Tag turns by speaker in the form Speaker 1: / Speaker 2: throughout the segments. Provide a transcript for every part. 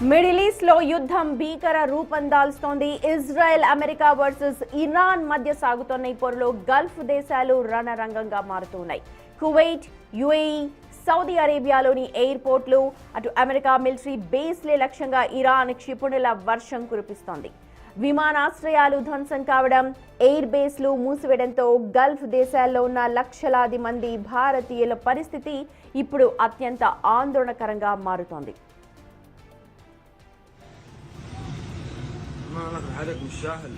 Speaker 1: Middle east లో యుద్ధం భీకర రూపం దాల్స్తోంది. ఇజ్రాయెల్, అమెరికా వర్సెస్ ఇరాన్ మధ్య సాగుతున్న ఈ పోరులో గల్ఫ్ దేశాలు రణరంగంగా మారుతున్నాయి. కువైట్, యుఏఈ, సౌదీ అరేబియాలోని ఎయిర్పోర్ట్లు, అటు అమెరికా మిలిటరీ బేస్లే లక్ష్యంగా ఇరాన్ క్షిపణుల వర్షం కురిపిస్తోంది. విమానాశ్రయాలు ధ్వంసం కావడం, ఎయిర్ బేస్లు మూసివేయడంతో గల్ఫ్ దేశాల్లో ఉన్న లక్షలాది మంది భారతీయుల పరిస్థితి ఇప్పుడు అత్యంత ఆందోళనకరంగా మారుతోంది.
Speaker 2: هذاك مش سهل.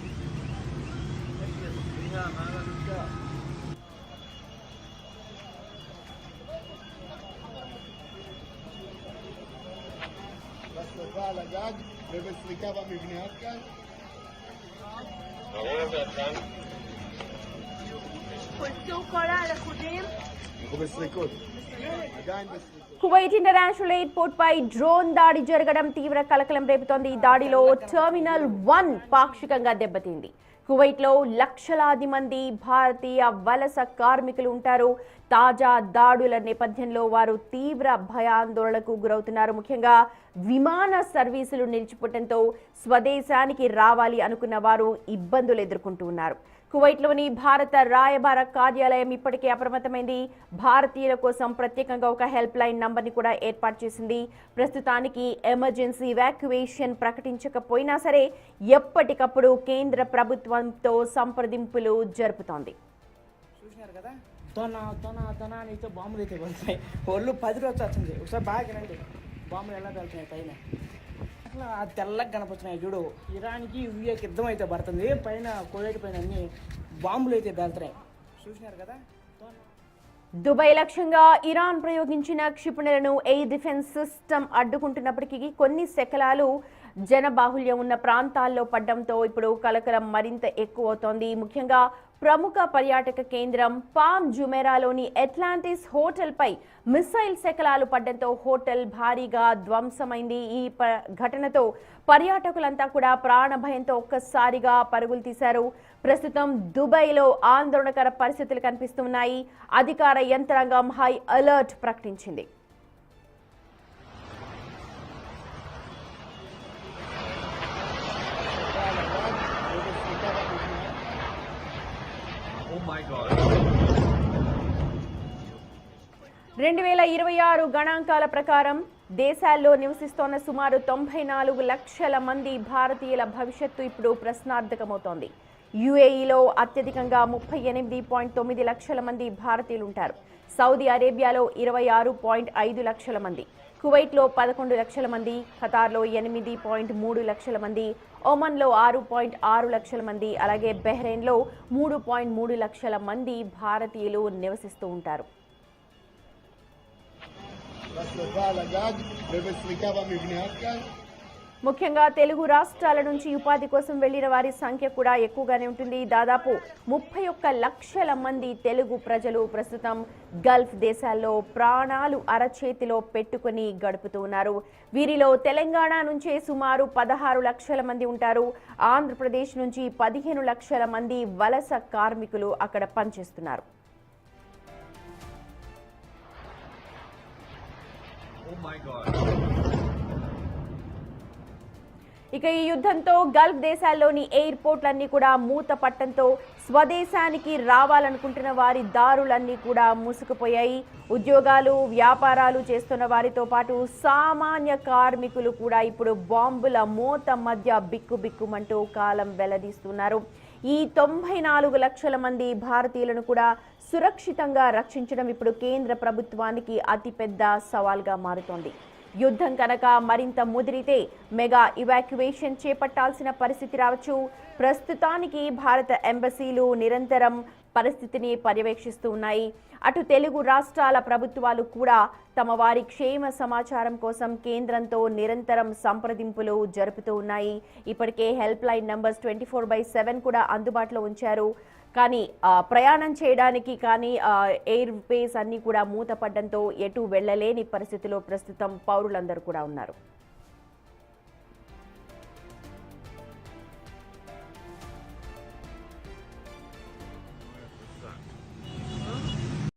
Speaker 3: بس على جد بس ركابة مبنيات كان
Speaker 1: కువైట్ ఇంటర్నేషనల్ ఎయిర్పోర్ట్ పై డ్రోన్ దాడి జరగడం తీవ్ర కలకలం రేపుతోంది. ఈ దాడిలో టెర్మినల్ 1 పాక్షికంగా దెబ్బతింది. కువైట్లో లక్షలాది మంది భారతీయ వలస కార్మికులు ఉంటారు. తాజా దాడుల నేపథ్యంలో వారు తీవ్ర భయాందోళనకు గురవుతున్నారు. ముఖ్యంగా విమాన సర్వీసులు నిలిచిపోవడంతో స్వదేశానికి రావాలి అనుకున్న వారు ఇబ్బందులు ఎదుర్కొంటూ ఉన్నారు. కువైట్లోని భారత రాయబార కార్యాలయం ఇప్పటికే అప్రమత్తమైంది. భారతీయుల కోసం ప్రత్యేకంగా ఒక హెల్ప్ లైన్ నంబర్ని కూడా ఏర్పాటు చేసింది. ప్రస్తుతానికి ఎమర్జెన్సీ ఇవాక్యుయేషన్ ప్రకటించకపోయినా సరే ఎప్పటికప్పుడు కేంద్ర ప్రభుత్వంతో సంప్రదింపులు జరుపుతోంది.
Speaker 4: చూసినారు కదా, అయితే బాంబులు అయితే పడుతున్నాయి. ఒళ్ళు 10 రోజులు వచ్చింది. ఒకసారి బాగా వినండి, బాంబులు ఎలా వెళ్తున్నాయి పైన. అట్లా ఆ తెల్లగా కనపడుతున్నాయి చూడు. ఇరాన్కి యుఏకి యుద్ధం అయితే పడుతుంది. పైన కువైట్ పైన అన్ని బాంబులు అయితే వెళ్తున్నాయి. చూసినారు కదా.
Speaker 1: దుబాయ్ లక్ష్యంగా ఇరాన్ ప్రయోగించిన క్షిపణులను ఎయిర్ డిఫెన్స్ సిస్టమ్ అడ్డుకుంటున్నప్పటికీ కొన్ని శకలాలు జనబాహుల్యం ఉన్న ప్రాంతాల్లో పడడంతో ఇప్పుడు కలకలం మరింత ఎక్కువ అవుతోంది. ముఖ్యంగా ప్రముఖ పర్యాటక కేంద్రం పామ్ జుమెరాలోని అట్లాంటిస్ హోటల్ పై మిసైల్ శకలాలు పడడంతో హోటల్ భారీగా ధ్వంసమైంది. ఈ ఘటనతో పర్యాటకులంతా కూడా ప్రాణభయంతో ఒక్కసారిగా పరుగులు తీశారు. ప్రస్తుతం దుబాయ్లో ఆందోళనకర పరిస్థితులు కనిపిస్తున్నాయి. అధికార యంత్రాంగం హై అలర్ట్ ప్రకటించింది.
Speaker 2: Oh my God.
Speaker 1: 2026 గణాంకాల ప్రకారం దేశాల్లో నివసిస్తోన్న సుమారు 94 లక్షల మంది భారతీయుల భవిష్యత్తు ఇప్పుడు ప్రశ్నార్థకమవుతోంది. యుఏఈలో అత్యధికంగా 38.9 లక్షల మంది భారతీయులు ఉంటారు. సౌదీ అరేబియాలో 26.5 లక్షల మంది, కువైట్లో 11 లక్షల మంది, ఖతార్లో 8.3 లక్షల మంది, ఒమన్లో 6.6 లక్షల మంది, అలాగే బహ్రెయిన్లో 3.3 లక్షల మంది భారతీయులు నివసిస్తూ ఉంటారు. ముఖ్యంగా తెలుగు రాష్ట్రాల నుంచి ఉపాధి కోసం వెళ్లిన వారి సంఖ్య కూడా ఎక్కువగానే ఉంటుంది. దాదాపు 31 లక్షల మంది తెలుగు ప్రజలు ప్రస్తుతం గల్ఫ్ దేశాల్లో ప్రాణాలు అరచేతిలో పెట్టుకుని గడుపుతూ ఉన్నారు. వీరిలో తెలంగాణ నుంచే సుమారు 16 లక్షల మంది ఉంటారు. ఆంధ్రప్రదేశ్ నుంచి 15 లక్షల మంది వలస కార్మికులు అక్కడ పనిచేస్తున్నారు.
Speaker 2: Oh my God.
Speaker 1: ఇక ఈ యుద్ధంతో గల్ఫ్ దేశాల్లోని ఎయిర్పోర్ట్లన్నీ కూడా మూత పట్టడంతో స్వదేశానికి రావాలనుకుంటున్న వారి దారులన్నీ కూడా మూసుకుపోయాయి. ఉద్యోగాలు, వ్యాపారాలు చేస్తున్న వారితో పాటు సామాన్య కార్మికులు కూడా ఇప్పుడు బాంబుల మోత మధ్య బిక్కుబిక్కుమంటూ కాలం వెల్లదీస్తున్నారు. ఈ 94 లక్షల మంది భారతీయులను కూడా సురక్షితంగా రక్షించడం ఇప్పుడు కేంద్ర ప్రభుత్వానికి అతిపెద్ద సవాల్గా మారుతోంది. యుద్ధం కనుక మరింత ముదిరితే మెగా ఇవాక్యుయేషన్ చేపట్టాల్సిన పరిస్థితి రావచ్చు. ప్రస్తుతానికి భారత ఎంబసీలు నిరంతరం పరిస్థితిని పర్యవేక్షిస్తూ ఉన్నాయి. అటు తెలుగు రాష్ట్రాల ప్రభుత్వాలు కూడా తమ వారి క్షేమ సమాచారం కోసం కేంద్రంతో నిరంతరం సంప్రదింపులు జరుపుతూ ఉన్నాయి. ఇప్పటికే హెల్ప్ లైన్ నంబర్స్ 24/7 కూడా అందుబాటులో ఉంచారు. కానీ ప్రయాణం చేయడానికి కానీ ఎయిర్ బేస్ అన్నీ కూడా మూతపడడంతో ఎటు వెళ్ళలేని పరిస్థితిలో ప్రస్తుతం పౌరులందరూ కూడా ఉన్నారు.